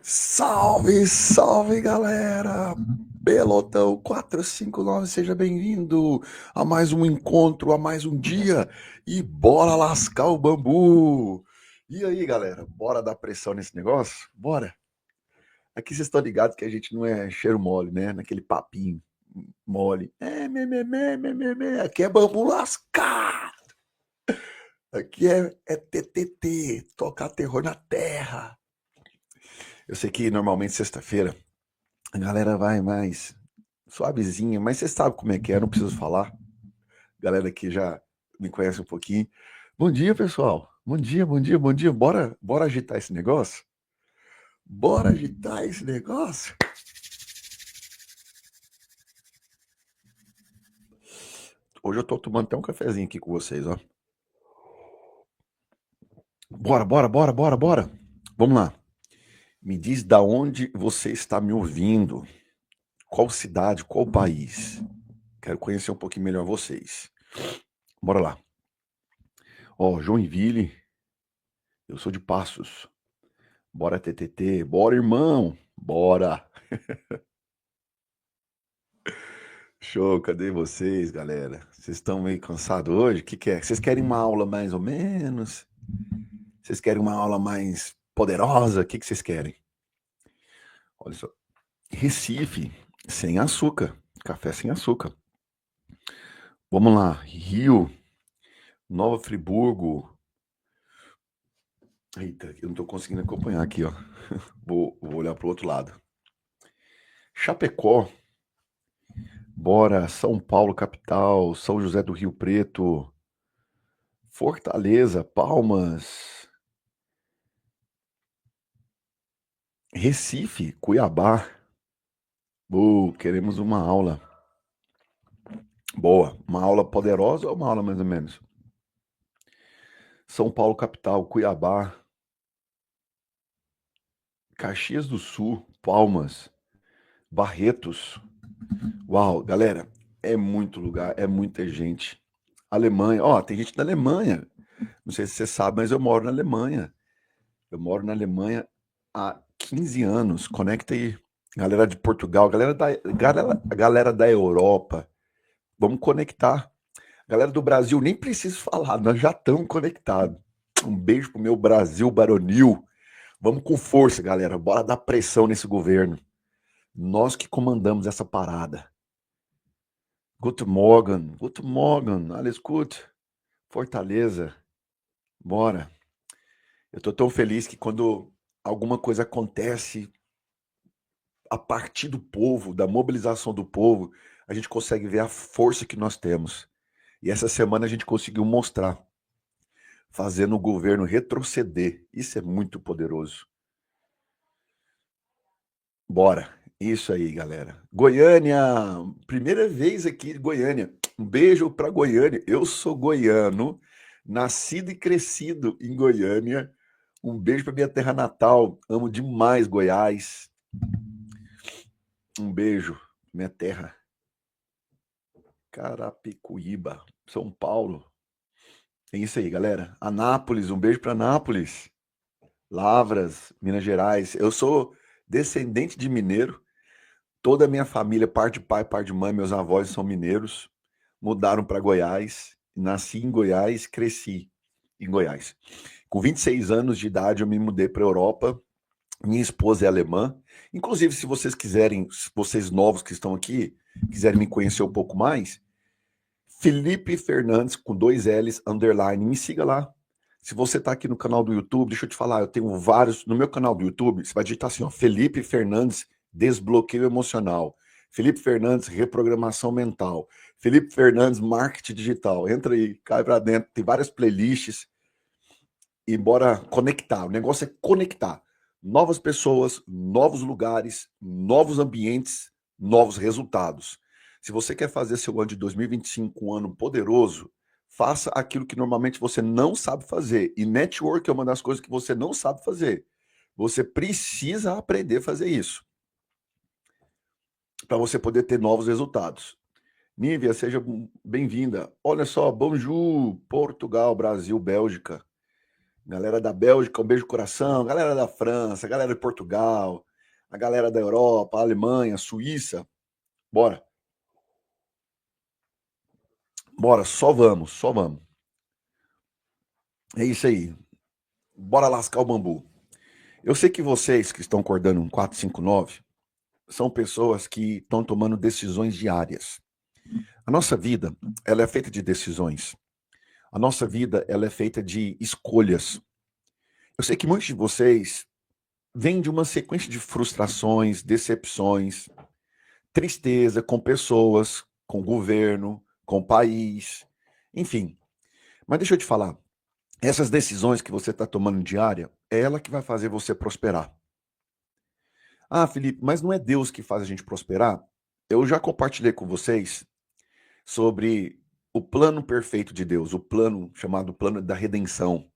Salve, salve galera! Pelotão 459, seja bem-vindo a mais um encontro, a mais um dia e bora lascar o bambu! E aí galera, bora dar pressão nesse negócio? Bora! Aqui vocês estão ligados que a gente não é cheiro mole, né? Naquele papinho mole. Aqui é bambu lascar! Aqui é TTT, tocar terror na terra! Eu sei que normalmente sexta-feira a galera vai mais suavezinha, mas você sabe como é que é, não preciso falar. Galera que já me conhece um pouquinho. Bom dia, pessoal. Bom dia, bom dia, bom dia. Bora agitar esse negócio? Bora agitar esse negócio? Hoje eu tô tomando até um cafezinho aqui com vocês, ó. Bora. Vamos lá. Me diz da onde você está me ouvindo. Qual cidade, qual país? Quero conhecer um pouquinho melhor vocês. Bora lá. Ó, Joinville, eu sou de Passos. Bora, TTT. Bora, irmão. Bora. Show, cadê vocês, galera? Vocês estão meio cansados hoje? O que que é? Vocês querem uma aula mais ou menos? Vocês querem uma aula mais poderosa? O que que vocês querem? Olha só. Recife, sem açúcar. Café sem açúcar. Vamos lá. Rio, Nova Friburgo. Eita, eu não tô conseguindo acompanhar aqui, ó. Vou olhar pro outro lado. Chapecó, bora. São Paulo, capital. São José do Rio Preto. Fortaleza, Palmas. Recife, Cuiabá. Queremos uma aula boa. Uma aula poderosa ou uma aula mais ou menos? São Paulo, capital. Cuiabá. Caxias do Sul. Palmas. Barretos. Uau, galera, é muito lugar, é muita gente. Alemanha, ó, tem gente da Alemanha. Não sei se você sabe, mas eu moro na Alemanha. Eu moro na Alemanha há 15 anos. Conecta aí. Galera de Portugal, galera da Europa. Vamos conectar. Galera do Brasil, nem preciso falar, nós já estamos conectados. Um beijo pro meu Brasil baronil. Vamos com força, galera. Bora dar pressão nesse governo. Nós que comandamos essa parada. Guten Morgen, alles gut. Fortaleza, bora. Eu tô tão feliz que quando alguma coisa acontece a partir do povo, da mobilização do povo, a gente consegue ver a força que nós temos. E essa semana a gente conseguiu mostrar, fazendo o governo retroceder. Isso é muito poderoso. Bora. Isso aí, galera. Goiânia, primeira vez aqui em Goiânia. Um beijo para Goiânia. Eu sou goiano, nascido e crescido em Goiânia. Um beijo para minha terra natal. Amo demais Goiás. Um beijo, minha terra. Carapicuíba, São Paulo. É isso aí, galera. Anápolis, um beijo para Anápolis. Lavras, Minas Gerais. Eu sou descendente de mineiro. Toda a minha família, parte de pai, parte de mãe, meus avós são mineiros. Mudaram para Goiás. Nasci em Goiás, cresci em Goiás. Com 26 anos de idade, eu me mudei para a Europa. Minha esposa é alemã. Inclusive, se vocês quiserem, vocês novos que estão aqui, quiserem me conhecer um pouco mais, Felipe Fernandes, com dois L's, underline, me siga lá. Se você está aqui no canal do YouTube, deixa eu te falar, eu tenho vários, no meu canal do YouTube, você vai digitar assim, ó, Felipe Fernandes, desbloqueio emocional. Felipe Fernandes, reprogramação mental. Felipe Fernandes, marketing digital. Entra aí, cai pra dentro, tem várias playlists e bora conectar. O negócio é conectar. Novas pessoas, novos lugares, novos ambientes, novos resultados. Se você quer fazer seu ano de 2025 um ano poderoso, faça aquilo que normalmente você não sabe fazer. E network é uma das coisas que você não sabe fazer. Você precisa aprender a fazer isso para você poder ter novos resultados. Nívia, seja bem-vinda. Olha só, bonjour, Portugal, Brasil, Bélgica. Galera da Bélgica, um beijo no coração. Galera da França, galera de Portugal, a galera da Europa, Alemanha, Suíça. Bora. Bora, só vamos, só vamos. É isso aí. Bora lascar o bambu. Eu sei que vocês que estão acordando um 459 são pessoas que estão tomando decisões diárias. A nossa vida, ela é feita de decisões. A nossa vida, ela é feita de escolhas. Eu sei que muitos de vocês vêm de uma sequência de frustrações, decepções, tristeza com pessoas, com o governo, com o país, enfim. Mas deixa eu te falar, essas decisões que você está tomando diária, é ela que vai fazer você prosperar. Ah, Felipe, mas não é Deus que faz a gente prosperar? Eu já compartilhei com vocês sobre o plano perfeito de Deus, o plano chamado plano da redenção.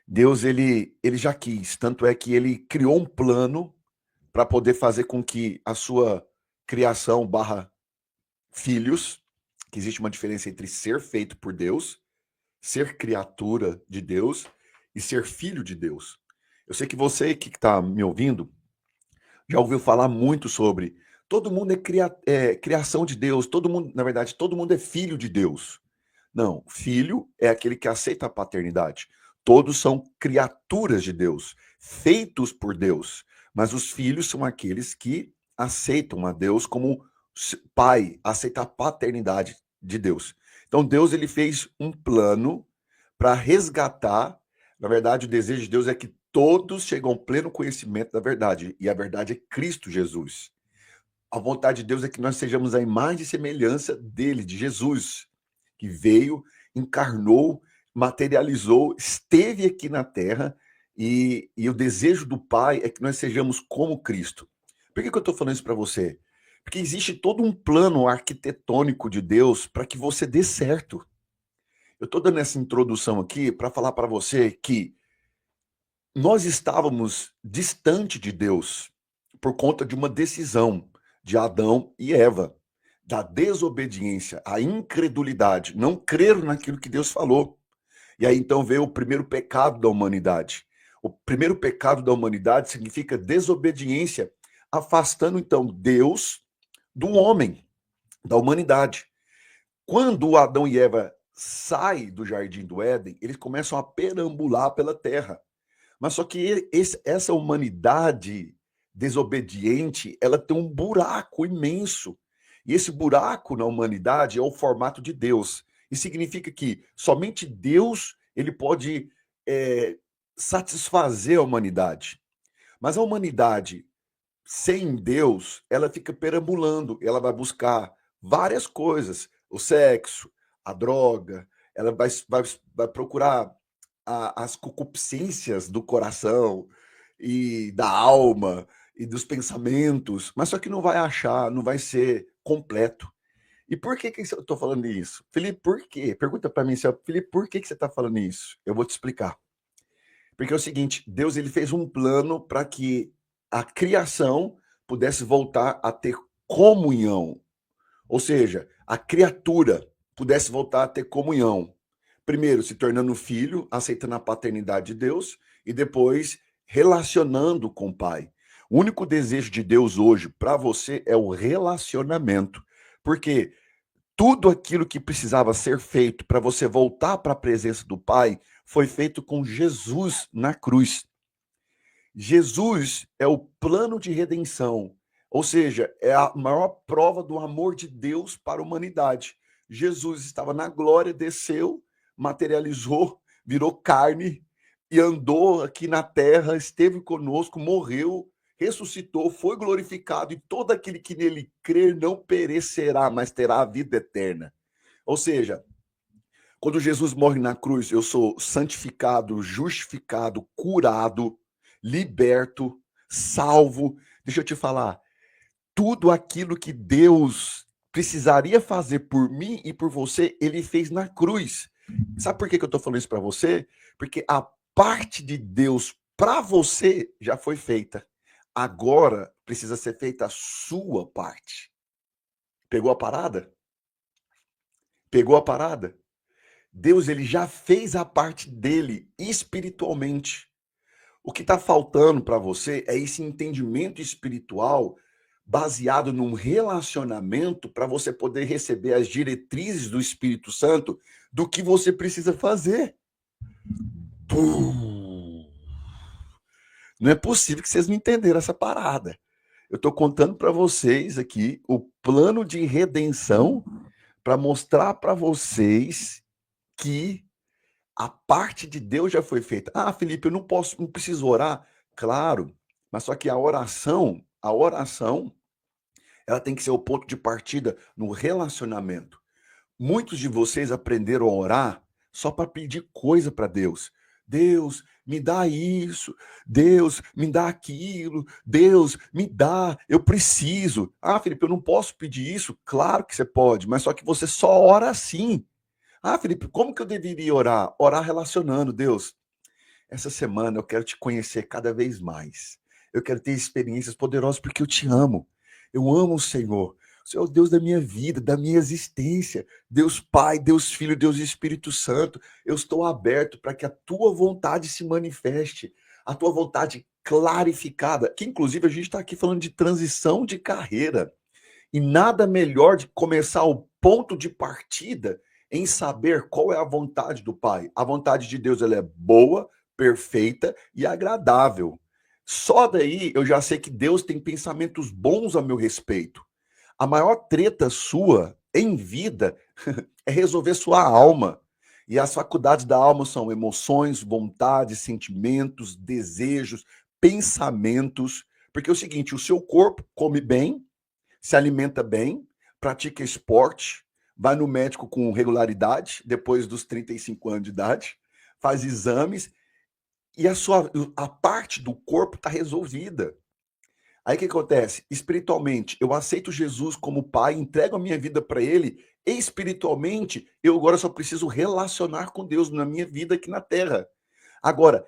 Deus, ele já quis, tanto é que ele criou um plano para poder fazer com que a sua criação barra filhos, que existe uma diferença entre ser feito por Deus, ser criatura de Deus e ser filho de Deus. Eu sei que você que está me ouvindo já ouviu falar muito sobre todo mundo é criação de Deus, todo mundo, na verdade, todo mundo é filho de Deus. Não, filho é aquele que aceita a paternidade. Todos são criaturas de Deus, feitos por Deus. Mas os filhos são aqueles que aceitam a Deus como pai, aceita a paternidade de Deus. Então Deus ele fez um plano para resgatar. Na verdade, o desejo de Deus é que todos chegam ao pleno conhecimento da verdade, e a verdade é Cristo Jesus. A vontade de Deus é que nós sejamos a imagem e semelhança dele, de Jesus, que veio, encarnou, materializou, esteve aqui na terra, e o desejo do Pai é que nós sejamos como Cristo. Por que eu estou falando isso para você? Porque existe todo um plano arquitetônico de Deus para que você dê certo. Eu estou dando essa introdução aqui para falar para você que nós estávamos distante de Deus por conta de uma decisão de Adão e Eva, da desobediência, a incredulidade, não creram naquilo que Deus falou. E aí então veio o primeiro pecado da humanidade. O primeiro pecado da humanidade significa desobediência, afastando então Deus do homem, da humanidade. Quando Adão e Eva saem do jardim do Éden, eles começam a perambular pela terra. Mas só que essa humanidade desobediente, ela tem um buraco imenso. E esse buraco na humanidade é o formato de Deus. E significa que somente Deus ele pode satisfazer a humanidade. Mas a humanidade sem Deus, ela fica perambulando, ela vai buscar várias coisas, o sexo, a droga, ela vai procurar as concupiscências do coração e da alma e dos pensamentos, mas só que não vai achar, não vai ser completo. E por que eu estou falando isso? Felipe, por quê? Pergunta para mim, Felipe, por que você está falando isso? Eu vou te explicar. Porque é o seguinte, Deus ele fez um plano para que a criação pudesse voltar a ter comunhão. Ou seja, a criatura pudesse voltar a ter comunhão. Primeiro, se tornando filho, aceitando a paternidade de Deus, e depois relacionando com o Pai. O único desejo de Deus hoje para você é o relacionamento. Porque tudo aquilo que precisava ser feito para você voltar para a presença do Pai foi feito com Jesus na cruz. Jesus é o plano de redenção, ou seja, é a maior prova do amor de Deus para a humanidade. Jesus estava na glória, desceu, materializou, virou carne e andou aqui na terra, esteve conosco, morreu, ressuscitou, foi glorificado, e todo aquele que nele crer não perecerá, mas terá a vida eterna. Ou seja, quando Jesus morre na cruz, eu sou santificado, justificado, curado, liberto, salvo. Deixa eu te falar, tudo aquilo que Deus precisaria fazer por mim e por você, ele fez na cruz. Sabe por que eu estou falando isso para você? Porque a parte de Deus para você já foi feita. Agora precisa ser feita a sua parte. Pegou a parada? Pegou a parada? Deus, ele já fez a parte dele espiritualmente. O que está faltando para você é esse entendimento espiritual baseado num relacionamento para você poder receber as diretrizes do Espírito Santo do que você precisa fazer. Pum! Não é possível que vocês não entenderam essa parada. Eu estou contando para vocês aqui o plano de redenção para mostrar para vocês que a parte de Deus já foi feita. Ah, Felipe, eu não preciso orar. Claro, mas só que a oração, ela tem que ser o ponto de partida no relacionamento. Muitos de vocês aprenderam a orar só para pedir coisa para Deus. Deus, me dá isso. Deus, me dá aquilo. Deus, me dá. Eu preciso. Ah, Felipe, eu não posso pedir isso? Claro que você pode, mas só que você só ora assim. Ah, Felipe, como que eu deveria orar? Orar relacionando, Deus. Essa semana eu quero te conhecer cada vez mais. Eu quero ter experiências poderosas porque eu te amo. Eu amo o Senhor. O Senhor é o Deus da minha vida, da minha existência. Deus Pai, Deus Filho, Deus Espírito Santo. Eu estou aberto para que a tua vontade se manifeste. A tua vontade clarificada. Que inclusive a gente está aqui falando de transição de carreira. E nada melhor de começar o ponto de partida em saber qual é a vontade do Pai. A vontade de Deus, ela é boa, perfeita e agradável. Só daí eu já sei que Deus tem pensamentos bons a meu respeito. A maior treta sua em vida é resolver sua alma. E as faculdades da alma são emoções, vontades, sentimentos, desejos, pensamentos. Porque é o seguinte, o seu corpo come bem, se alimenta bem, pratica esporte, vai no médico com regularidade, depois dos 35 anos de idade, faz exames e a parte do corpo está resolvida. Aí o que acontece? Espiritualmente, eu aceito Jesus como Pai, entrego a minha vida para Ele, e espiritualmente, eu agora só preciso relacionar com Deus na minha vida aqui na Terra. Agora,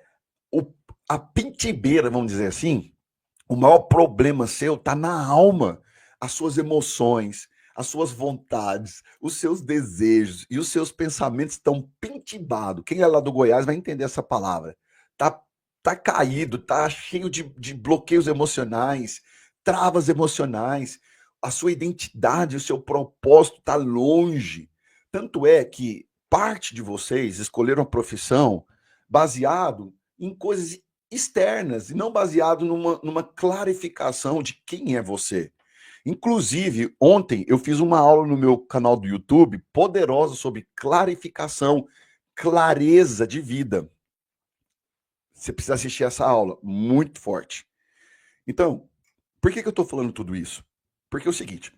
o, a pintibeira, vamos dizer assim, o maior problema seu está na alma, as suas emoções, as suas vontades, os seus desejos e os seus pensamentos estão pintibados. Quem é lá do Goiás vai entender essa palavra. Tá, tá caído, tá cheio de bloqueios emocionais, travas emocionais. A sua identidade, o seu propósito está longe. Tanto é que parte de vocês escolheram a profissão baseado em coisas externas e não baseado numa clarificação de quem é você. Inclusive, ontem eu fiz uma aula no meu canal do YouTube poderosa sobre clarificação, clareza de vida. Você precisa assistir essa aula, muito forte. Então, por que eu estou falando tudo isso? Porque é o seguinte,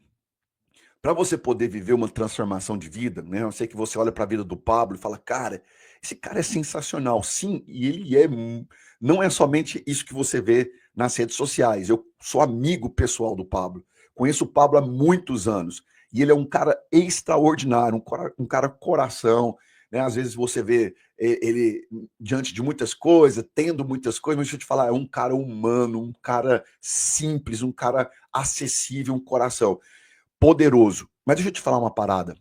para você poder viver uma transformação de vida, né? Eu sei que você olha para a vida do Pablo e fala, cara, esse cara é sensacional. Sim, e ele é. Não é somente isso que você vê nas redes sociais. Eu sou amigo pessoal do Pablo. Conheço o Pablo há muitos anos. E ele é um cara extraordinário, um cara coração. Né? Às vezes você vê ele diante de muitas coisas, tendo muitas coisas, mas deixa eu te falar, é um cara humano, um cara simples, um cara acessível, um coração poderoso. Mas deixa eu te falar uma parada.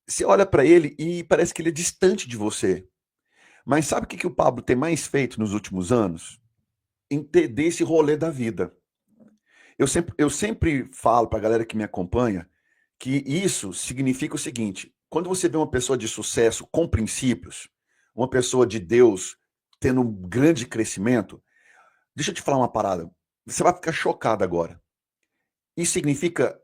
Você olha para ele e parece que ele é distante de você. Mas sabe o que o Pablo tem mais feito nos últimos anos? Entender esse rolê da vida. Eu sempre falo para a galera que me acompanha que isso significa o seguinte: quando você vê uma pessoa de sucesso com princípios, uma pessoa de Deus tendo um grande crescimento, deixa eu te falar uma parada. Você vai ficar chocado agora. Isso significa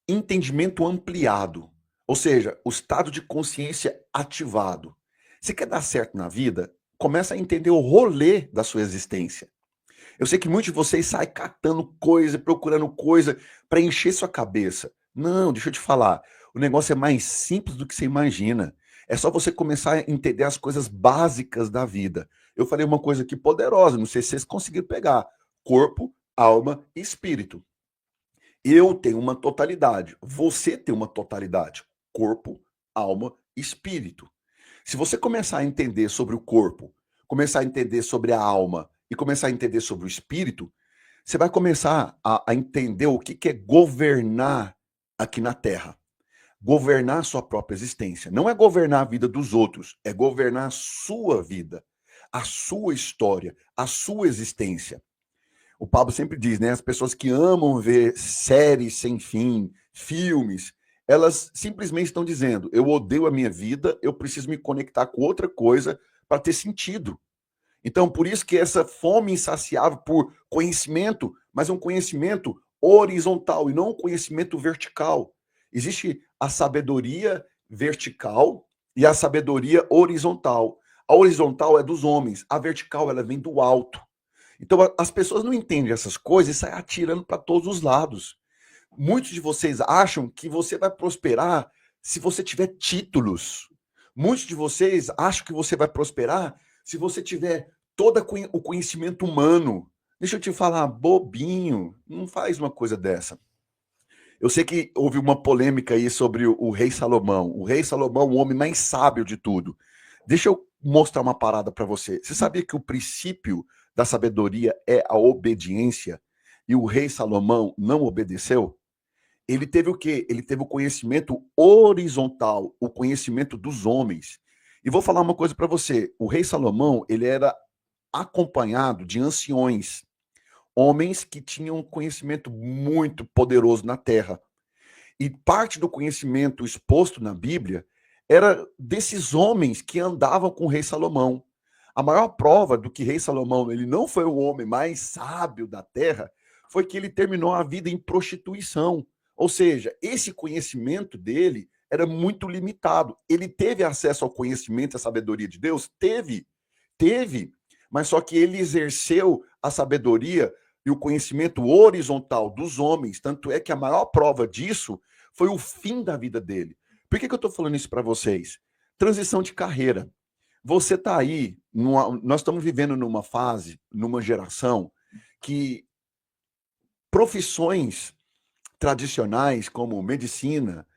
entendimento ampliado, ou seja, o estado de consciência ativado. Você quer dar certo na vida? Começa a entender o rolê da sua existência. Eu sei que muitos de vocês saem catando coisa, procurando coisa para encher sua cabeça. Não, deixa eu te falar. O negócio é mais simples do que você imagina. É só você começar a entender as coisas básicas da vida. Eu falei uma coisa aqui poderosa, não sei se vocês conseguiram pegar. Corpo, alma e espírito. Eu tenho uma totalidade, você tem uma totalidade, corpo, alma, espírito. Se você começar a entender sobre o corpo, começar a entender sobre a alma e começar a entender sobre o espírito, você vai começar a entender o que é governar aqui na Terra. governar a sua própria existência. Não é governar a vida dos outros, é governar a sua vida, a sua história, a sua existência. O Pablo sempre diz, né? As pessoas que amam ver séries sem fim, filmes, elas simplesmente estão dizendo: eu odeio a minha vida, eu preciso me conectar com outra coisa para ter sentido. Então, por isso que essa fome insaciável por conhecimento, mas um conhecimento horizontal e não um conhecimento vertical. Existe a sabedoria vertical e a sabedoria horizontal. A horizontal é dos homens, a vertical ela vem do alto. Então, as pessoas não entendem essas coisas e saem atirando para todos os lados. Muitos de vocês acham que você vai prosperar se você tiver títulos. Muitos de vocês acham que você vai prosperar se você tiver todo o conhecimento humano. Deixa eu te falar, bobinho, não faz uma coisa dessa. Eu sei que houve uma polêmica aí sobre o rei Salomão. O rei Salomão, o homem mais sábio de tudo. Deixa eu mostrar uma parada para você. Você sabia que o princípio da sabedoria é a obediência? E o rei Salomão não obedeceu? Ele teve o quê? Ele teve o conhecimento horizontal, o conhecimento dos homens. E vou falar uma coisa para você. O rei Salomão, ele era acompanhado de anciões, homens que tinham um conhecimento muito poderoso na terra. E parte do conhecimento exposto na Bíblia era desses homens que andavam com o rei Salomão. A maior prova do que rei Salomão ele não foi o homem mais sábio da terra foi que ele terminou a vida em prostituição. Ou seja, esse conhecimento dele era muito limitado. Ele teve acesso ao conhecimento e à sabedoria de Deus? Teve. Mas só que ele exerceu a sabedoria e o conhecimento horizontal dos homens. Tanto é que a maior prova disso foi o fim da vida dele. Por que eu estou falando isso para vocês? Transição de carreira. Você está aí, nós estamos vivendo numa fase, numa geração, que profissões tradicionais como medicina,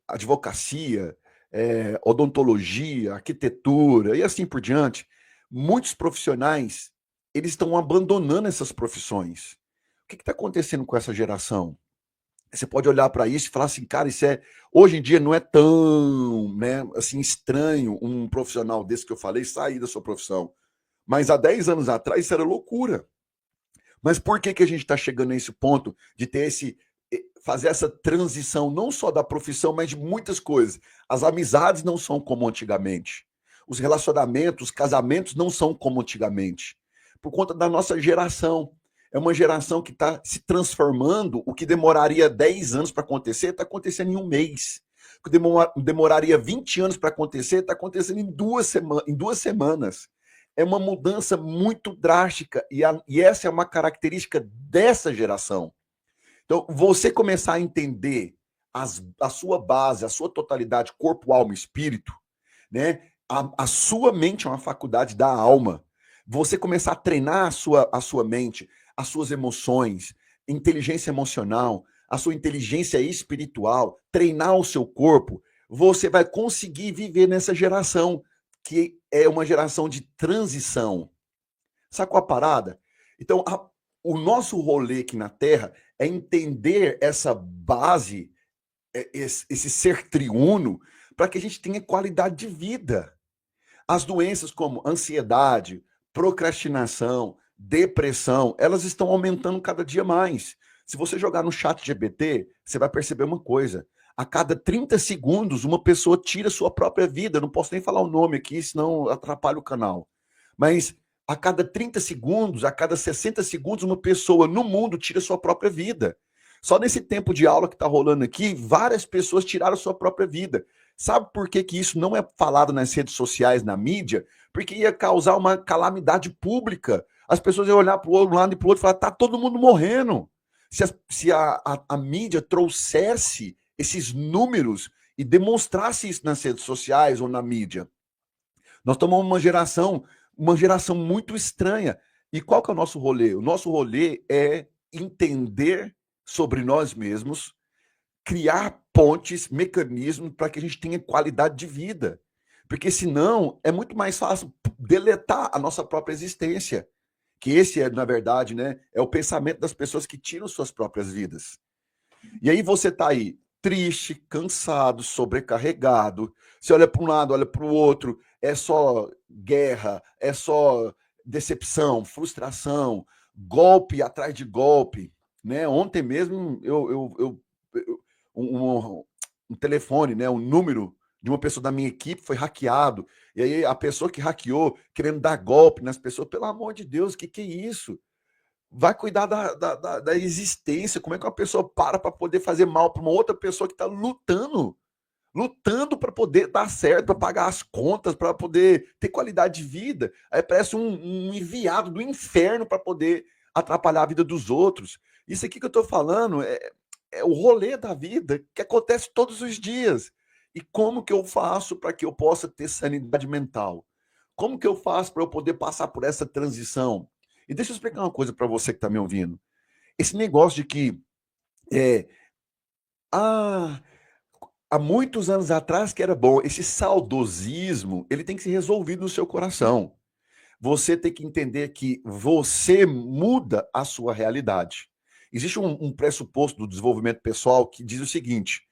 advocacia, odontologia, arquitetura e assim por diante, muitos profissionais eles estão abandonando essas profissões. O que está acontecendo com essa geração? Você pode olhar para isso e falar assim, cara, hoje em dia não é tão, né, assim, estranho um profissional desse que eu falei sair da sua profissão. Mas há 10 anos atrás isso era loucura. Mas por que a gente está chegando nesse ponto de ter fazer essa transição não só da profissão, mas de muitas coisas? As amizades não são como antigamente. Os relacionamentos, os casamentos não são como antigamente. Por conta da nossa geração. É uma geração que está se transformando. O que demoraria 10 anos para acontecer, está acontecendo em um mês. O que demoraria 20 anos para acontecer, está acontecendo em 2 semanas. É uma mudança muito drástica e essa é uma característica dessa geração. Então, você começar a entender a sua base, a sua totalidade, corpo, alma e espírito, né? A sua mente é uma faculdade da alma. Você começar a treinar a sua mente, as suas emoções, inteligência emocional, a sua inteligência espiritual, treinar o seu corpo, você vai conseguir viver nessa geração, que é uma geração de transição. Sabe qual a parada? Então, o nosso rolê aqui na Terra é entender essa base, esse ser triuno, para que a gente tenha qualidade de vida. As doenças como ansiedade, procrastinação, depressão, elas estão aumentando cada dia mais. Se você jogar no chat GPT, você vai perceber uma coisa. A cada 30 segundos, uma pessoa tira sua própria vida. Eu não posso nem falar o nome aqui, senão atrapalha o canal. Mas a cada 30 segundos, a cada 60 segundos, uma pessoa no mundo tira sua própria vida. Só nesse tempo de aula que está rolando aqui, várias pessoas tiraram sua própria vida. Sabe por que isso não é falado nas redes sociais, na mídia? Porque ia causar uma calamidade pública. As pessoas iam olhar para um lado e para o outro e falar, tá todo mundo morrendo. Se a mídia trouxesse esses números e demonstrasse isso nas redes sociais ou na mídia. Nós tomamos uma geração muito estranha. E qual que é o nosso rolê? O nosso rolê é entender sobre nós mesmos, criar pontes, mecanismos para que a gente tenha qualidade de vida. Porque senão é muito mais fácil deletar a nossa própria existência. Que esse é, na verdade, né, é o pensamento das pessoas que tiram suas próprias vidas. E aí você está aí, triste, cansado, sobrecarregado. Você olha para um lado, olha para o outro, é só guerra, é só decepção, frustração, golpe atrás de golpe, né? Ontem mesmo um, um telefone, né? Um número de uma pessoa da minha equipe foi hackeado. E aí a pessoa que hackeou, querendo dar golpe nas pessoas, pelo amor de Deus, o que é isso? Vai cuidar da existência. Como é que uma pessoa para poder fazer mal para uma outra pessoa que está lutando para poder dar certo, para pagar as contas, para poder ter qualidade de vida? Aí parece um enviado do inferno para poder atrapalhar a vida dos outros. Isso aqui que eu estou falando é o rolê da vida que acontece todos os dias. E como que eu faço para que eu possa ter sanidade mental? Como que eu faço para eu poder passar por essa transição? E deixa eu explicar uma coisa para você que está me ouvindo. Esse negócio de que é, ah, há muitos anos atrás que era bom, esse saudosismo, ele tem que ser resolvido no seu coração. Você tem que entender que você muda a sua realidade. Existe um pressuposto do desenvolvimento pessoal que diz o seguinte: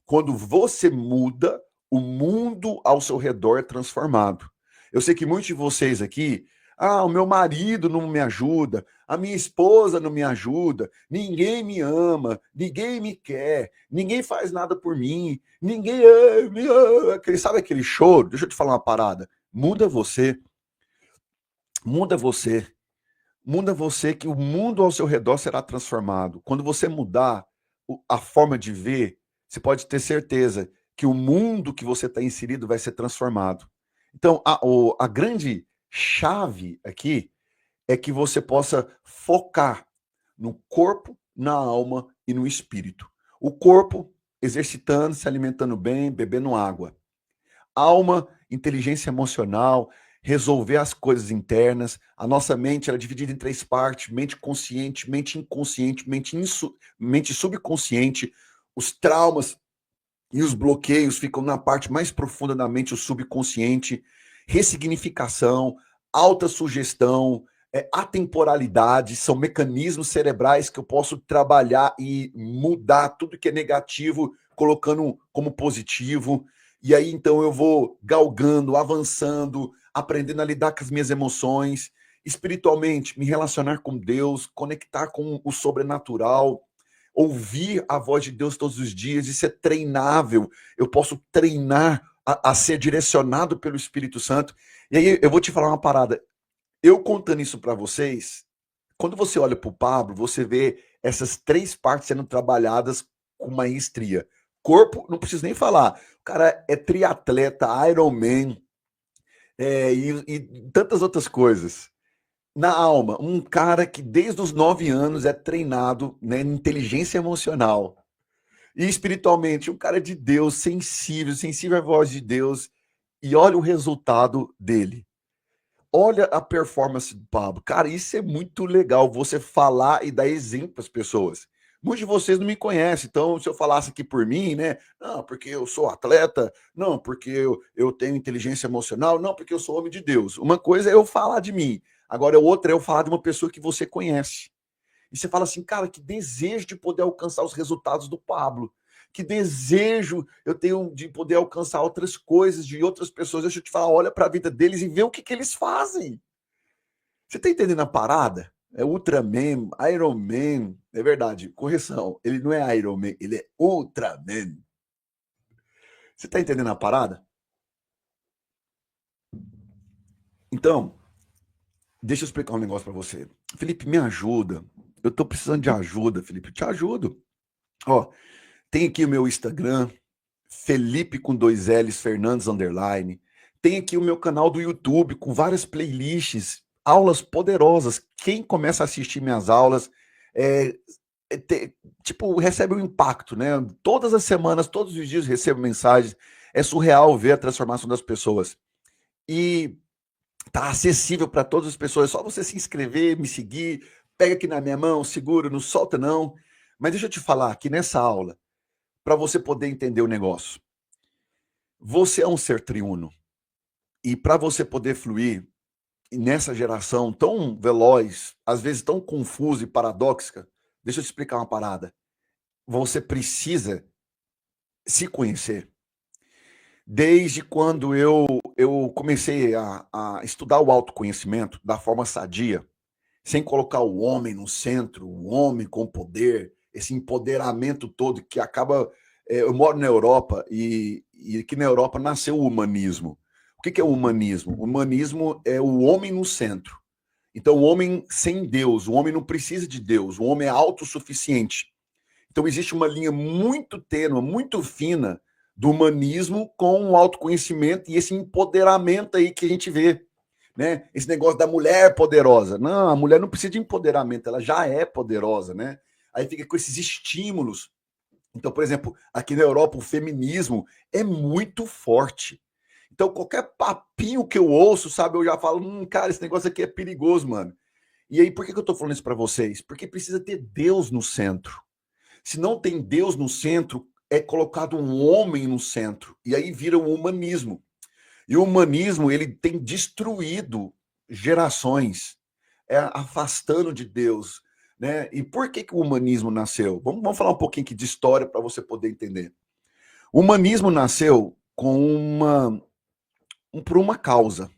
quando você muda, o mundo ao seu redor é transformado. Eu sei que muitos de vocês aqui, o meu marido não me ajuda, a minha esposa não me ajuda, ninguém me ama, ninguém me quer, ninguém faz nada por mim, ninguém me ama. Sabe aquele choro? Deixa eu te falar uma parada. Muda você, muda você. Muda você que o mundo ao seu redor será transformado. Quando você mudar a forma de ver, você pode ter certeza que o mundo que você está inserido vai ser transformado. Então, a grande chave aqui é que você possa focar no corpo, na alma e no espírito. O corpo, exercitando, se alimentando bem, bebendo água. Alma, inteligência emocional, resolver as coisas internas. A nossa mente é dividida em três partes: mente consciente, mente inconsciente, mente subconsciente. Os traumas e os bloqueios ficam na parte mais profunda da mente, o subconsciente. Ressignificação, autossugestão, atemporalidade, são mecanismos cerebrais que eu posso trabalhar e mudar tudo que é negativo, colocando como positivo. E aí, então, eu vou galgando, avançando, aprendendo a lidar com as minhas emoções, espiritualmente, me relacionar com Deus, conectar com o sobrenatural, ouvir a voz de Deus todos os dias. Isso é treinável. Eu posso treinar a ser direcionado pelo Espírito Santo. E aí, eu vou te falar uma parada. Eu contando isso para vocês, quando você olha para o Pablo, você vê essas três partes sendo trabalhadas com maestria. Corpo, não preciso nem falar. O cara é triatleta, Ironman, e tantas outras coisas. Na alma, um cara que desde os 9 anos é treinado, né, em inteligência emocional. E espiritualmente, um cara de Deus, sensível à voz de Deus. E olha o resultado dele. Olha a performance do Pablo. Cara, isso é muito legal, você falar e dar exemplo para as pessoas. Muitos de vocês não me conhecem, então se eu falasse aqui por mim, né? Não, porque eu sou atleta, não, porque eu tenho inteligência emocional, não, porque eu sou homem de Deus. Uma coisa é eu falar de mim, agora outra é eu falar de uma pessoa que você conhece. E você fala assim, cara, que desejo de poder alcançar os resultados do Pablo. Que desejo eu tenho de poder alcançar outras coisas de outras pessoas. Deixa eu te falar, olha para a vida deles e vê o que eles fazem. Você tá entendendo a parada? É Ultraman, Iron Man. É verdade, correção. Ele não é Iron Man, ele é Ultraman. Você tá entendendo a parada? Então, deixa eu explicar um negócio para você. Felipe, me ajuda. Eu tô precisando de ajuda, Felipe. Eu te ajudo. Ó, tem aqui o meu Instagram, Felipe com 2 L's, Fernandes underline. Tem aqui o meu canal do YouTube com várias playlists, aulas poderosas. Quem começa a assistir minhas aulas, é, tipo, recebe um impacto, né? Todas as semanas, todos os dias recebo mensagens. É surreal ver a transformação das pessoas. E tá acessível para todas as pessoas. É só você se inscrever, me seguir, pega aqui na minha mão, segura, não solta não. Mas deixa eu te falar aqui nessa aula, para você poder entender o negócio. Você é um ser triuno. E para você poder fluir nessa geração tão veloz, às vezes tão confusa e paradoxa, deixa eu te explicar uma parada. Você precisa se conhecer. Desde quando eu comecei a estudar o autoconhecimento da forma sadia, sem colocar o homem no centro, o homem com poder, esse empoderamento todo que acaba. Eu moro na Europa e aqui na Europa nasceu o humanismo. O que é o humanismo? O humanismo é o homem no centro. Então, o homem sem Deus, o homem não precisa de Deus, o homem é autossuficiente. Então, existe uma linha muito tênue, muito fina do humanismo com o autoconhecimento e esse empoderamento aí que a gente vê, né? Esse negócio da mulher poderosa. Não, a mulher não precisa de empoderamento, ela já é poderosa, né? Aí fica com esses estímulos. Então, por exemplo, aqui na Europa, o feminismo é muito forte. Então, qualquer papinho que eu ouço, sabe, eu já falo, cara, esse negócio aqui é perigoso, mano. E aí, por que eu tô falando isso para vocês? Porque precisa ter Deus no centro. Se não tem Deus no centro, é colocado um homem no centro. E aí vira o humanismo. E o humanismo, ele tem destruído gerações, afastando de Deus, né? E por que o humanismo nasceu? Vamos falar um pouquinho aqui de história para você poder entender. O humanismo nasceu por uma causa.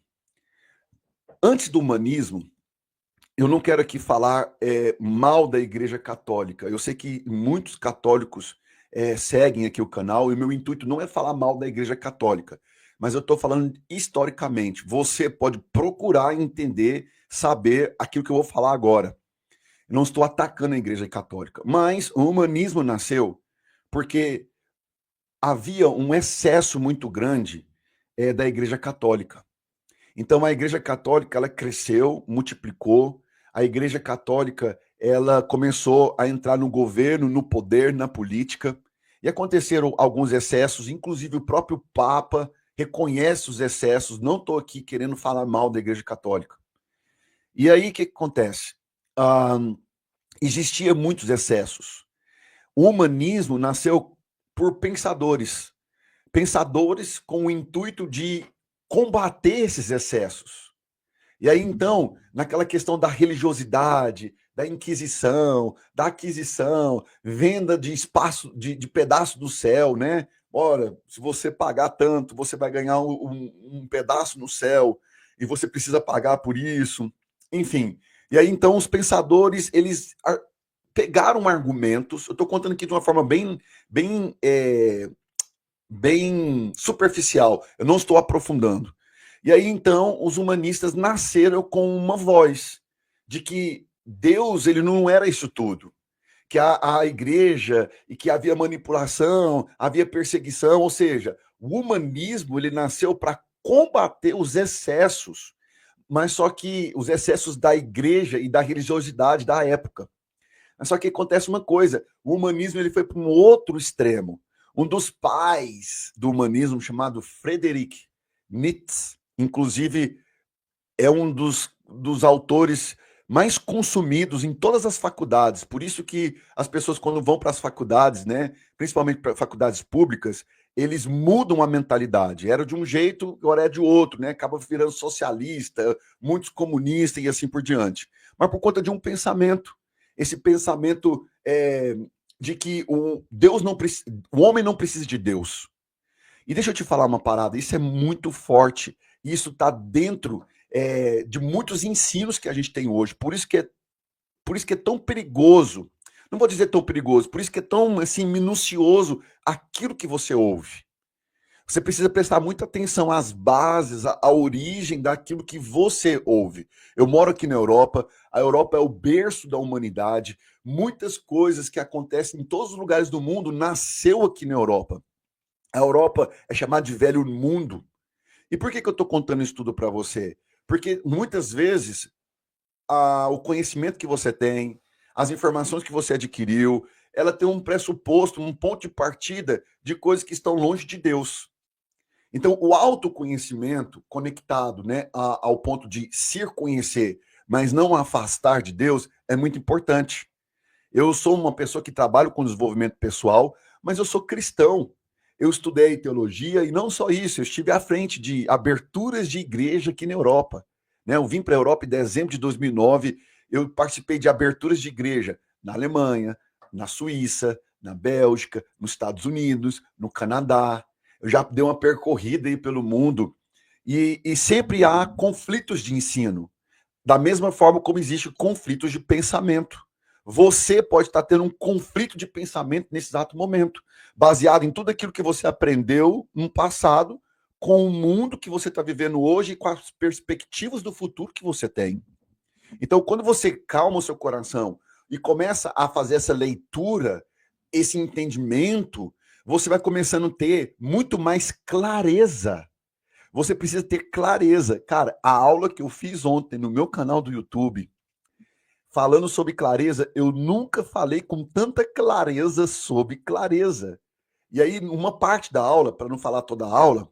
Antes do humanismo, eu não quero aqui falar mal da Igreja Católica. Eu sei que muitos católicos seguem aqui o canal e o meu intuito não é falar mal da Igreja Católica, mas eu estou falando historicamente. Você pode procurar entender, saber aquilo que eu vou falar agora. Eu não estou atacando a Igreja Católica, mas o humanismo nasceu porque havia um excesso muito grande da Igreja Católica. Então a Igreja Católica ela cresceu, multiplicou. A Igreja Católica ela começou a entrar no governo, no poder, na política. E aconteceram alguns excessos, inclusive o próprio Papa reconhece os excessos. Não estou aqui querendo falar mal da Igreja Católica. E aí o que acontece? Existia muitos excessos. O humanismo nasceu por pensadores. Pensadores com o intuito de combater esses excessos. E aí, então, naquela questão da religiosidade, da inquisição, da aquisição, venda de espaço, de pedaço do céu, né? Ora, se você pagar tanto, você vai ganhar um pedaço no céu, e você precisa pagar por isso. Enfim. E aí, então, os pensadores, eles pegaram argumentos, eu estou contando aqui de uma forma bem superficial, eu não estou aprofundando. E aí, então, os humanistas nasceram com uma voz de que Deus ele não era isso tudo, que a igreja e que havia manipulação, havia perseguição, ou seja, o humanismo ele nasceu para combater os excessos, mas só que os excessos da igreja e da religiosidade da época. Mas só que acontece uma coisa, o humanismo ele foi para um outro extremo. Um dos pais do humanismo, chamado Friedrich Nietzsche, inclusive é um dos autores mais consumidos em todas as faculdades. Por isso que as pessoas, quando vão para as faculdades, né, principalmente para faculdades públicas, eles mudam a mentalidade. Era de um jeito, agora é de outro, né? Acaba virando socialista, muitos comunistas e assim por diante. Mas por conta de um pensamento. Esse pensamento de que o homem não precisa de Deus. E deixa eu te falar uma parada, isso é muito forte. Isso está dentro de muitos ensinos que a gente tem hoje. Por isso que é tão perigoso. Não vou dizer tão perigoso, por isso que é tão assim, minucioso aquilo que você ouve. Você precisa prestar muita atenção às bases, à origem daquilo que você ouve. Eu moro aqui na Europa, a Europa é o berço da humanidade. Muitas coisas que acontecem em todos os lugares do mundo nasceu aqui na Europa. A Europa é chamada de velho mundo. E por que eu estou contando isso tudo para você? Porque muitas vezes o conhecimento que você tem, as informações que você adquiriu, ela tem um pressuposto, um ponto de partida de coisas que estão longe de Deus. Então, o autoconhecimento conectado, né, ao ponto de se conhecer, mas não afastar de Deus, é muito importante. Eu sou uma pessoa que trabalho com desenvolvimento pessoal, mas eu sou cristão. Eu estudei teologia e não só isso, eu estive à frente de aberturas de igreja aqui na Europa. Né? Eu vim para a Europa em dezembro de 2009, eu participei de aberturas de igreja na Alemanha, na Suíça, na Bélgica, nos Estados Unidos, no Canadá. Eu já dei uma percorrida aí pelo mundo e sempre há conflitos de ensino, da mesma forma como existem conflitos de pensamento. Você pode estar tendo um conflito de pensamento nesse exato momento, baseado em tudo aquilo que você aprendeu no passado, com o mundo que você está vivendo hoje e com as perspectivas do futuro que você tem. Então, quando você calma o seu coração e começa a fazer essa leitura, esse entendimento, você vai começando a ter muito mais clareza. Você precisa ter clareza. Cara, a aula que eu fiz ontem no meu canal do YouTube, falando sobre clareza, eu nunca falei com tanta clareza sobre clareza. E aí, uma parte da aula, para não falar toda a aula,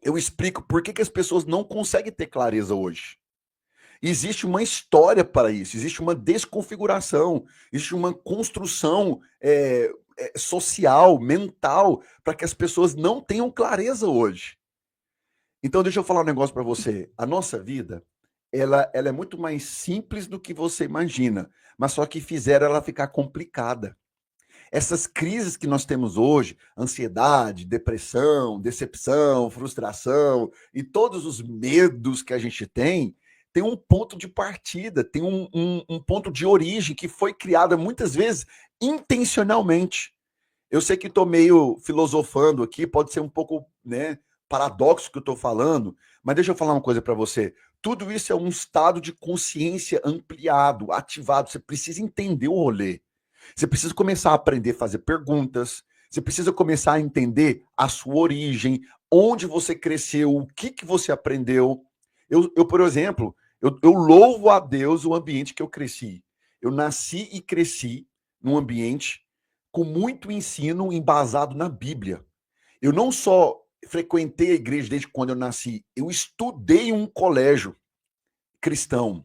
eu explico por que as pessoas não conseguem ter clareza hoje. Existe uma história para isso, existe uma desconfiguração, existe uma construção social, mental, para que as pessoas não tenham clareza hoje. Então, deixa eu falar um negócio para você. A nossa vida, ela é muito mais simples do que você imagina, mas só que fizeram ela ficar complicada. Essas crises que nós temos hoje, ansiedade, depressão, decepção, frustração e todos os medos que a gente tem um ponto de partida, tem um ponto de origem que foi criada muitas vezes intencionalmente. Eu sei que estou meio filosofando aqui, pode ser um pouco, né, paradoxo que eu estou falando, mas deixa eu falar uma coisa para você. Tudo isso é um estado de consciência ampliado, ativado. Você precisa entender o rolê. Você precisa começar a aprender a fazer perguntas. Você precisa começar a entender a sua origem, onde você cresceu, o que você aprendeu. Por exemplo, eu louvo a Deus o ambiente que eu cresci. Eu nasci e cresci num ambiente com muito ensino embasado na Bíblia. Eu não só frequentei a igreja desde quando eu nasci, eu estudei em um colégio cristão.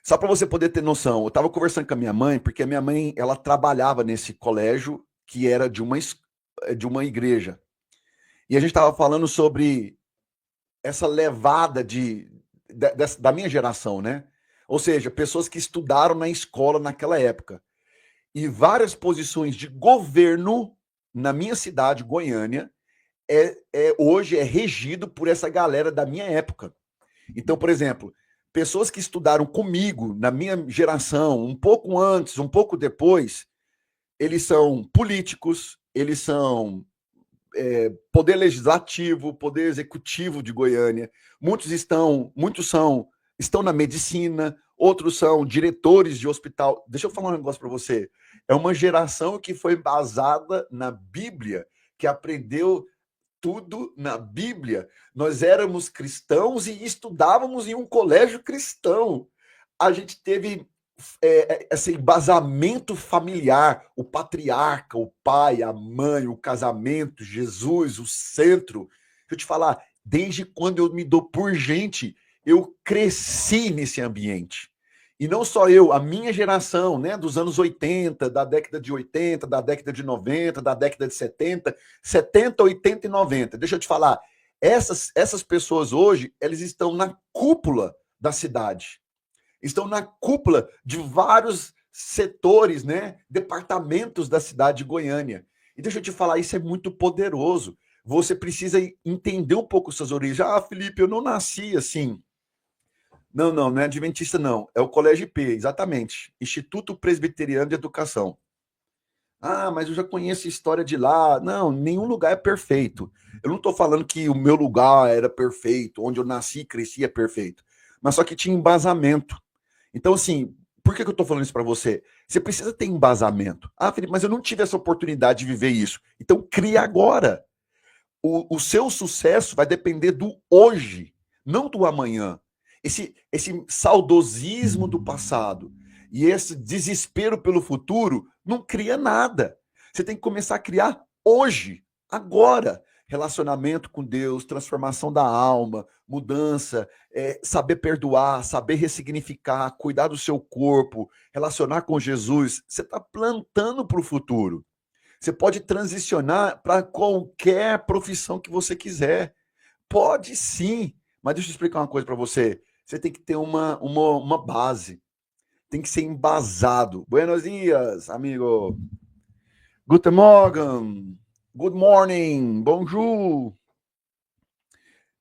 Só para você poder ter noção, eu estava conversando com a minha mãe, porque a minha mãe ela trabalhava nesse colégio que era de uma igreja. E a gente estava falando sobre essa levada da minha geração, né? Ou seja, pessoas que estudaram na escola naquela época. E várias posições de governo na minha cidade, Goiânia, hoje é regido por essa galera da minha época. Então, por exemplo, pessoas que estudaram comigo, na minha geração, um pouco antes, um pouco depois, eles são políticos, eles são poder legislativo, poder executivo de Goiânia. Estão na medicina, outros são diretores de hospital. Deixa eu falar um negócio para você. É uma geração que foi embasada na Bíblia, que aprendeu tudo na Bíblia. Nós éramos cristãos e estudávamos em um colégio cristão. A gente teve esse embasamento familiar, o patriarca, o pai, a mãe, o casamento, Jesus, o centro. Deixa eu te falar, desde quando eu me dou por gente, eu cresci nesse ambiente. E não só eu, a minha geração, né, dos anos 80, da década de 80, da década de 90, da década de 70, 80 e 90. Deixa eu te falar, essas pessoas hoje, eles estão na cúpula da cidade. Estão na cúpula de vários setores, né, departamentos da cidade de Goiânia. E deixa eu te falar, isso é muito poderoso. Você precisa entender um pouco suas origens. Ah, Felipe, eu não nasci assim. Não é adventista, não. É o Colégio IP, exatamente. Instituto Presbiteriano de Educação. Ah, mas eu já conheço a história de lá. Não, nenhum lugar é perfeito. Eu não estou falando que o meu lugar era perfeito, onde eu nasci e cresci é perfeito. Mas só que tinha embasamento. Então, assim, por que eu estou falando isso para você? Você precisa ter embasamento. Ah, Felipe, mas eu não tive essa oportunidade de viver isso. Então, crie agora. O seu sucesso vai depender do hoje, não do amanhã. Esse saudosismo do passado e esse desespero pelo futuro não cria nada. Você tem que começar a criar hoje, agora. Relacionamento com Deus, transformação da alma, mudança, saber perdoar, saber ressignificar, cuidar do seu corpo, relacionar com Jesus. Você está plantando para o futuro. Você pode transicionar para qualquer profissão que você quiser. Pode sim, mas deixa eu explicar uma coisa para você. Você tem que ter uma base. Tem que ser embasado. Buenos dias, amigo. Guten Morgen. Good morning. Bonjour.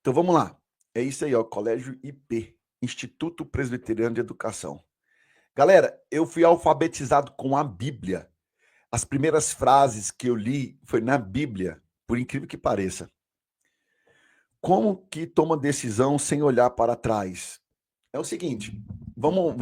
Então vamos lá. É isso aí, ó. Colégio IP, Instituto Presbiteriano de Educação. Galera, eu fui alfabetizado com a Bíblia. As primeiras frases que eu li foi na Bíblia, por incrível que pareça. Como que toma decisão sem olhar para trás? É o seguinte, vamos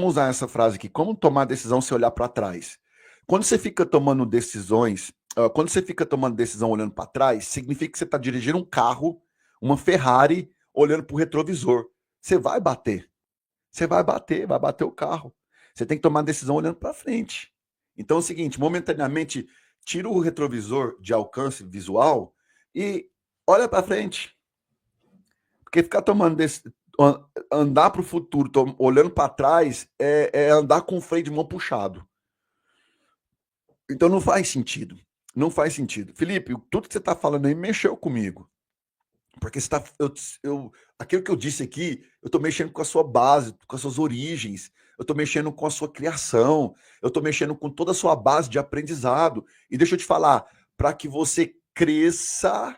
usar essa frase aqui. Como tomar decisão sem olhar para trás? Quando você fica tomando decisões, quando você fica tomando decisão olhando para trás, significa que você está dirigindo um carro, uma Ferrari, olhando para o retrovisor. Você vai bater. Você vai bater o carro. Você tem que tomar decisão olhando para frente. Então é o seguinte, momentaneamente, tira o retrovisor de alcance visual e olha para frente. Porque ficar andar para o futuro, olhando para trás, é andar com o freio de mão puxado. Então não faz sentido. Não faz sentido. Felipe, tudo que você está falando aí mexeu comigo. Porque você tá, aquilo que eu disse aqui, eu estou mexendo com a sua base, com as suas origens, eu estou mexendo com a sua criação, eu estou mexendo com toda a sua base de aprendizado. E deixa eu te falar, para que você cresça,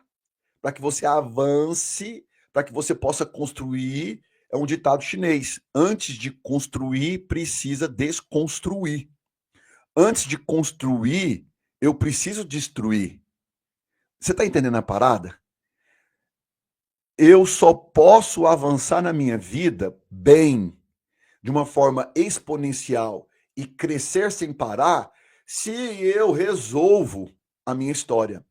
para que você avance, para que você possa construir, é um ditado chinês. Antes de construir, precisa desconstruir. Antes de construir, eu preciso destruir. Você está entendendo a parada? Eu só posso avançar na minha vida bem, de uma forma exponencial e crescer sem parar, se eu resolvo a minha história.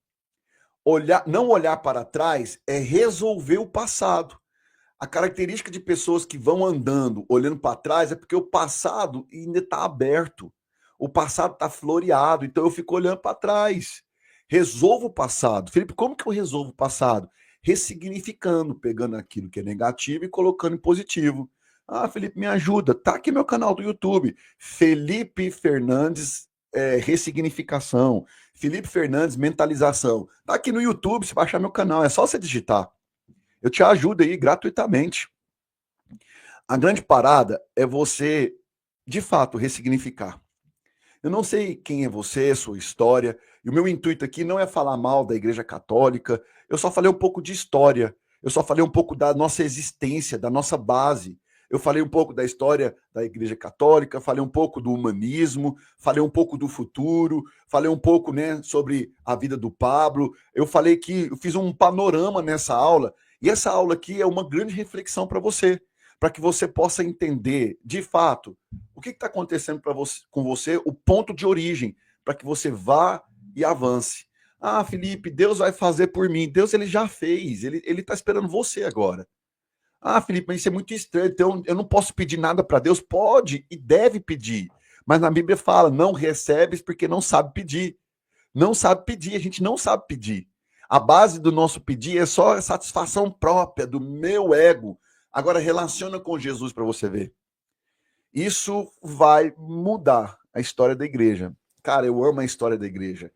Não olhar para trás é resolver o passado. A característica de pessoas que vão andando, olhando para trás, é porque o passado ainda está aberto. O passado está floreado, então eu fico olhando para trás. Resolvo o passado. Felipe, como que eu resolvo o passado? Ressignificando, pegando aquilo que é negativo e colocando em positivo. Ah, Felipe, me ajuda. Tá aqui meu canal do YouTube. Felipe Fernandes, ressignificação. Felipe Fernandes, mentalização. Tá aqui no YouTube, se baixar meu canal. É só você digitar. Eu te ajudo aí gratuitamente. A grande parada é você, de fato, ressignificar. Eu não sei quem é você, sua história, e o meu intuito aqui não é falar mal da Igreja Católica, eu só falei um pouco de história, eu só falei um pouco da nossa existência, da nossa base. Eu falei um pouco da história da Igreja Católica, falei um pouco do humanismo, falei um pouco do futuro, falei um pouco, né, sobre a vida do Pablo. Eu falei que eu fiz um panorama nessa aula, e essa aula aqui é uma grande reflexão para você, para que você possa entender, de fato, o que está acontecendo com você, o ponto de origem, para que você vá e avance. Ah, Felipe, Deus vai fazer por mim. Deus ele já fez, ele está esperando você agora. Ah, Felipe, mas isso é muito estranho, então eu não posso pedir nada para Deus? Pode e deve pedir. Mas na Bíblia fala, não recebes porque não sabe pedir. Não sabe pedir, a gente não sabe pedir. A base do nosso pedir é só a satisfação própria do meu ego. Agora relaciona com Jesus para você ver. Isso vai mudar a história da igreja. Cara, eu amo a história da igreja.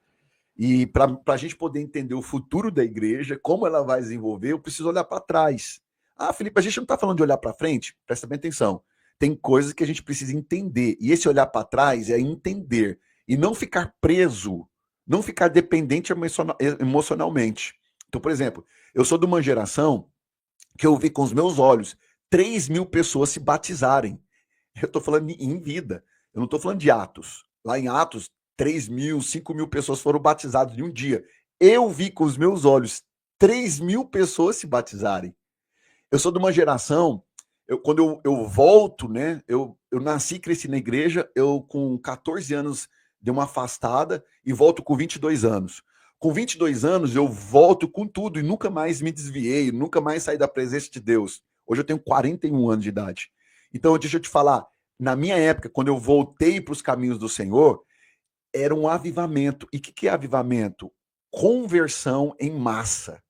E para a gente poder entender o futuro da igreja, como ela vai desenvolver, eu preciso olhar para trás. Ah, Felipe, a gente não está falando de olhar para frente? Presta bem atenção. Tem coisas que a gente precisa entender. E esse olhar para trás é entender. E não ficar preso, não ficar dependente emocionalmente. Então, por exemplo, eu sou de uma geração que eu vi com os meus olhos 3.000 pessoas se batizarem. Eu estou falando em vida. Eu não estou falando de Atos. Lá em Atos, 3.000, 5.000 pessoas foram batizadas em um dia. Eu vi com os meus olhos 3.000 pessoas se batizarem. Eu sou de uma geração, quando eu volto, né? Eu nasci e cresci na igreja, eu com 14 anos dei uma afastada e volto com 22 anos. Com 22 anos eu volto com tudo e nunca mais me desviei, nunca mais saí da presença de Deus. Hoje eu tenho 41 anos de idade. Então, deixa eu te falar, na minha época, quando eu voltei para os caminhos do Senhor, era um avivamento. E o que é avivamento? Conversão em massa.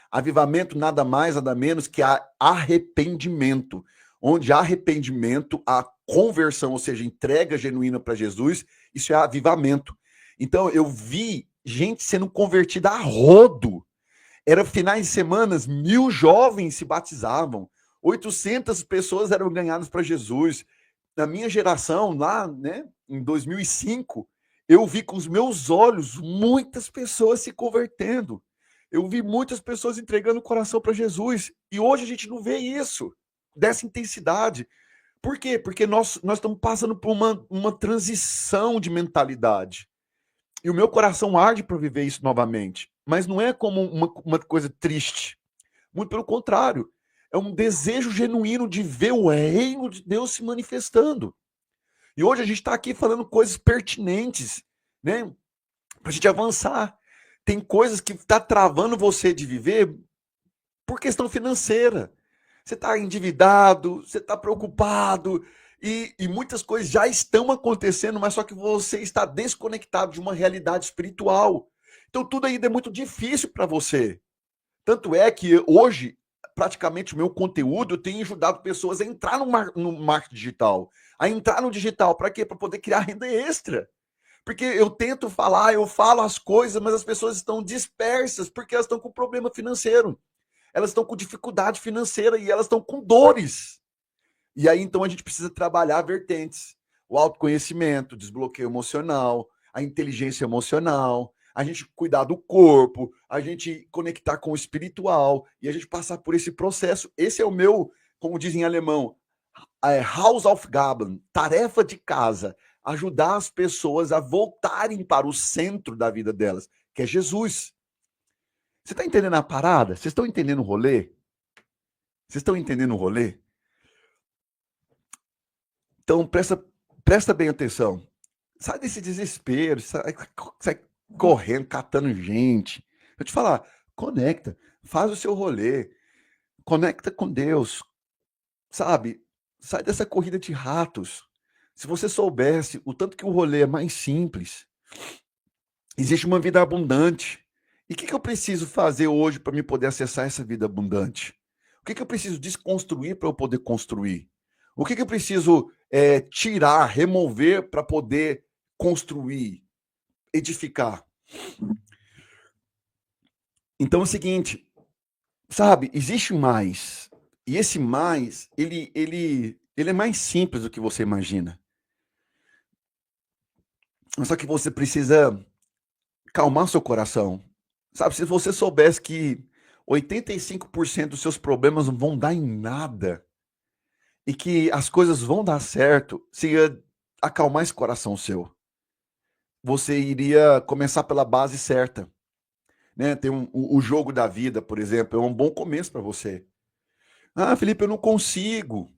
Avivamento nada mais, nada menos que arrependimento. Onde há arrependimento, a conversão, ou seja, entrega genuína para Jesus, isso é avivamento. Então, eu vi gente sendo convertida a rodo. Era finais de semana, 1.000 jovens se batizavam. 800 pessoas eram ganhadas para Jesus. Na minha geração, lá, né, em 2005, Eu vi com os meus olhos muitas pessoas se convertendo. Eu vi muitas pessoas entregando o coração para Jesus. E hoje a gente não vê isso, dessa intensidade. Por quê? Porque nós estamos passando por uma transição de mentalidade. E o meu coração arde para viver isso novamente. Mas não é como uma coisa triste. Muito pelo contrário. É um desejo genuíno de ver o reino de Deus se manifestando. E hoje a gente está aqui falando coisas pertinentes, né? Para a gente avançar. Tem coisas que está travando você de viver por questão financeira. Você está endividado, você está preocupado, e muitas coisas já estão acontecendo, mas só que você está desconectado de uma realidade espiritual. Então tudo ainda é muito difícil para você. Tanto é que hoje, praticamente, o meu conteúdo tem ajudado pessoas a entrar no marketing digital, a entrar no digital. Para quê? Para poder criar renda extra. Porque eu tento falar, eu falo as coisas, mas as pessoas estão dispersas porque elas estão com problema financeiro. Elas estão com dificuldade financeira e elas estão com dores. E aí, então, a gente precisa trabalhar vertentes. O autoconhecimento, o desbloqueio emocional, a inteligência emocional, a gente cuidar do corpo, a gente conectar com o espiritual e a gente passar por esse processo. Esse é o meu, como dizem em alemão, Hausaufgaben, tarefa de casa, ajudar as pessoas a voltarem para o centro da vida delas, que é Jesus. Você está entendendo a parada? Vocês estão entendendo o rolê? Vocês estão entendendo o rolê? Então, presta bem atenção. Sai desse desespero, sai correndo, catando gente. Eu te falar, conecta, faz o seu rolê, conecta com Deus, sabe? Sai dessa corrida de ratos. Se você soubesse o tanto que o rolê é mais simples, existe uma vida abundante. E o que eu preciso fazer hoje para me poder acessar essa vida abundante? O que eu preciso desconstruir para eu poder construir? O que eu preciso tirar, remover para poder construir, edificar? Então é o seguinte, sabe, existe mais. E esse mais, ele é mais simples do que você imagina. Só que você precisa calmar seu coração. Sabe, se você soubesse que 85% dos seus problemas não vão dar em nada e que as coisas vão dar certo, se ia acalmar esse coração seu. Você iria começar pela base certa. Né? Tem o jogo da vida, por exemplo, é um bom começo para você. Ah, Felipe, eu não consigo,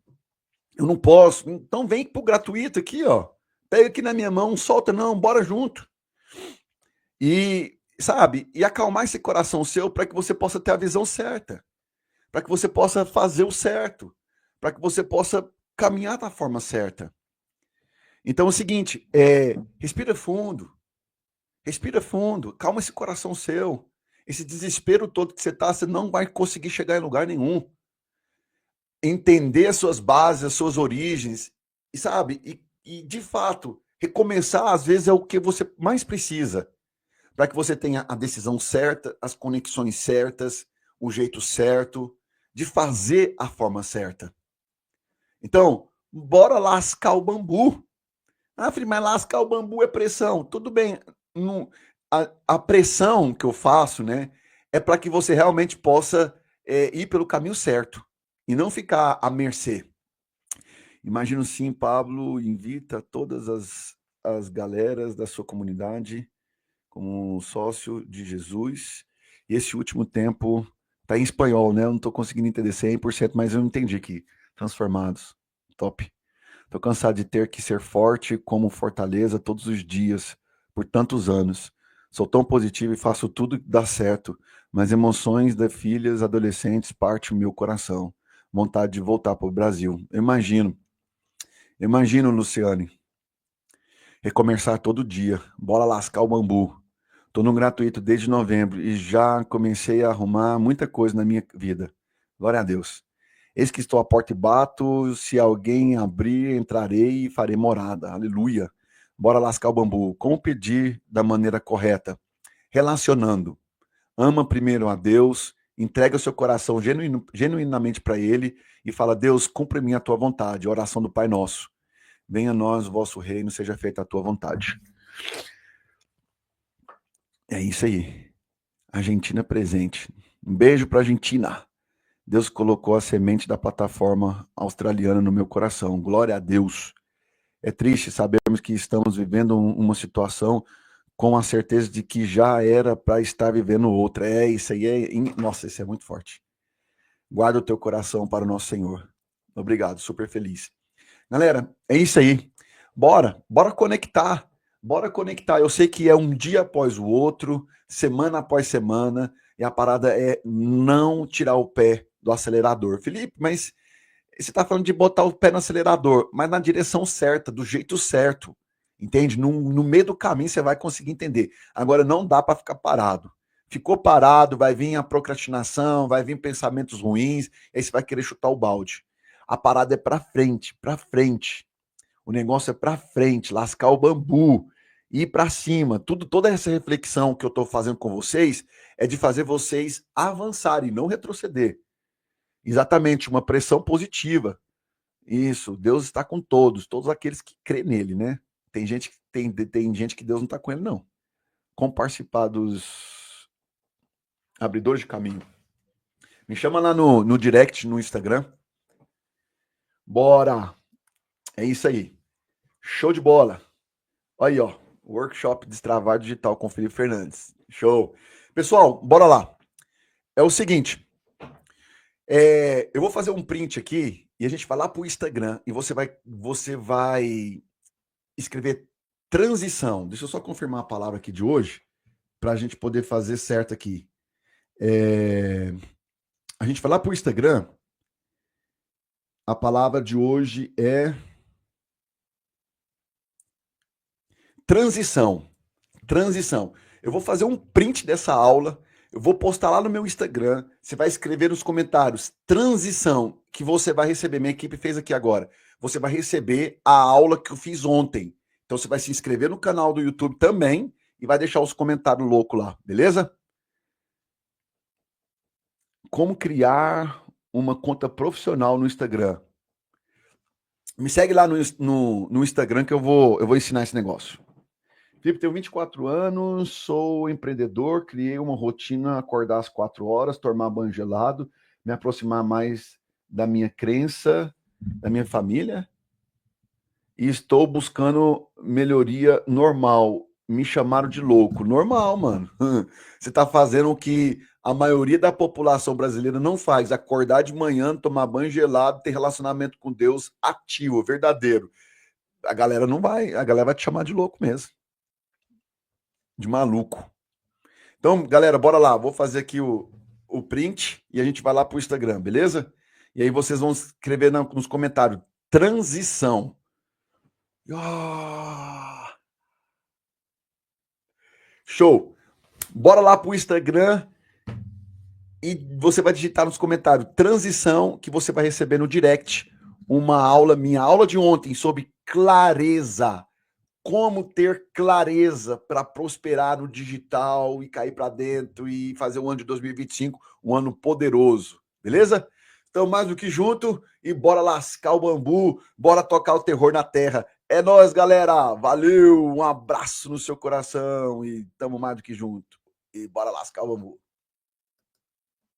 eu não posso. Então vem pro gratuito aqui, ó. Pega aqui na minha mão, solta, não, bora junto. E, sabe, e acalmar esse coração seu para que você possa ter a visão certa, para que você possa fazer o certo, para que você possa caminhar da forma certa. Então é o seguinte, respira fundo, calma esse coração seu. Esse desespero todo que você não vai conseguir chegar em lugar nenhum. Entender as suas bases, as suas origens, e sabe, e de fato, recomeçar às vezes é o que você mais precisa, para que você tenha a decisão certa, as conexões certas, o jeito certo, de fazer a forma certa. Então, bora lascar o bambu. Ah, Felipe, mas lascar o bambu é pressão. Tudo bem, a pressão que eu faço, né, é para que você realmente possa ir pelo caminho certo e não ficar à mercê. Imagino sim, Pablo invita todas as galeras da sua comunidade como sócio de Jesus. E esse último tempo tá em espanhol, né? Eu não estou conseguindo entender 100%, mas eu entendi aqui. Transformados. Top. Tô cansado de ter que ser forte como Fortaleza todos os dias, por tantos anos. Sou tão positivo e faço tudo dar certo, mas emoções de filhas adolescentes partem o meu coração. Vontade de voltar para o Brasil. Imagino, Luciane. Recomeçar todo dia. Bora lascar o bambu. Tô no gratuito desde novembro e já comecei a arrumar muita coisa na minha vida. Glória a Deus. Eis que estou à porta e bato, se alguém abrir, entrarei e farei morada. Aleluia. Bora lascar o bambu. Como pedir da maneira correta? Relacionando. Ama primeiro a Deus, entrega o seu coração genuinamente para Ele e fala, Deus, cumpre minha tua vontade. Oração do Pai Nosso. Venha a nós o vosso reino, seja feita a tua vontade. É isso aí. Argentina presente. Um beijo para Argentina. Deus colocou a semente da plataforma australiana no meu coração. Glória a Deus. É triste sabermos que estamos vivendo uma situação com a certeza de que já era para estar vivendo outra. É isso aí. Nossa, isso é muito forte. Guarda o teu coração para o nosso Senhor. Obrigado, super feliz. Galera, é isso aí. Bora conectar. Bora conectar. Eu sei que é um dia após o outro, semana após semana, e a parada é não tirar o pé do acelerador. Felipe, mas você está falando de botar o pé no acelerador, mas na direção certa, do jeito certo. Entende? No meio do caminho você vai conseguir entender. Agora não dá para ficar parado. Ficou parado, vai vir a procrastinação, vai vir pensamentos ruins, aí você vai querer chutar o balde. A parada é para frente, para frente. O negócio é para frente, lascar o bambu, ir para cima. Toda essa reflexão que eu estou fazendo com vocês é de fazer vocês avançarem, não retroceder. Exatamente, uma pressão positiva. Isso, Deus está com todos aqueles que crê nele, né? Tem gente que Deus não está com ele, não. Como participar dos abridores de caminho. Me chama lá no direct, no Instagram. Bora! É isso aí. Show de bola. Olha aí, ó. Workshop Destravar Digital com Felipe Fernandes. Show. Pessoal, bora lá. É o seguinte. Eu vou fazer um print aqui e a gente vai lá pro Instagram e você vai escrever transição. Deixa eu só confirmar a palavra aqui de hoje para a gente poder fazer certo aqui. A gente vai lá pro Instagram. A palavra de hoje é transição. Transição. Eu vou fazer um print dessa aula, eu vou postar lá no meu Instagram, você vai escrever nos comentários transição, que você vai receber, minha equipe fez aqui agora. Você vai receber a aula que eu fiz ontem. Então você vai se inscrever no canal do YouTube também e vai deixar os comentários loucos lá, beleza? Como criar uma conta profissional no Instagram. Me segue lá no Instagram que eu vou ensinar esse negócio. Felipe, tenho 24 anos, sou empreendedor, criei uma rotina, acordar às 4 horas, tomar banho gelado, me aproximar mais da minha crença, da minha família, e estou buscando melhoria normal. Me chamaram de louco. Normal, mano. Você está fazendo o que a maioria da população brasileira não faz: acordar de manhã, tomar banho gelado, ter relacionamento com Deus ativo, verdadeiro. A galera não vai, a galera vai te chamar de louco mesmo, de maluco. Então, galera, bora lá. Vou fazer aqui o print e a gente vai lá pro Instagram, beleza? E aí vocês vão escrever nos comentários transição. Ah! Show! Bora lá pro Instagram e você vai digitar nos comentários transição, que você vai receber no direct uma aula, minha aula de ontem, sobre clareza. Como ter clareza para prosperar no digital e cair para dentro e fazer o ano de 2025 um ano poderoso, beleza? Então, mais do que junto e bora lascar o bambu, bora tocar o terror na terra. É nóis, galera. Valeu, um abraço no seu coração e tamo mais do que junto. E bora lascar o bambu.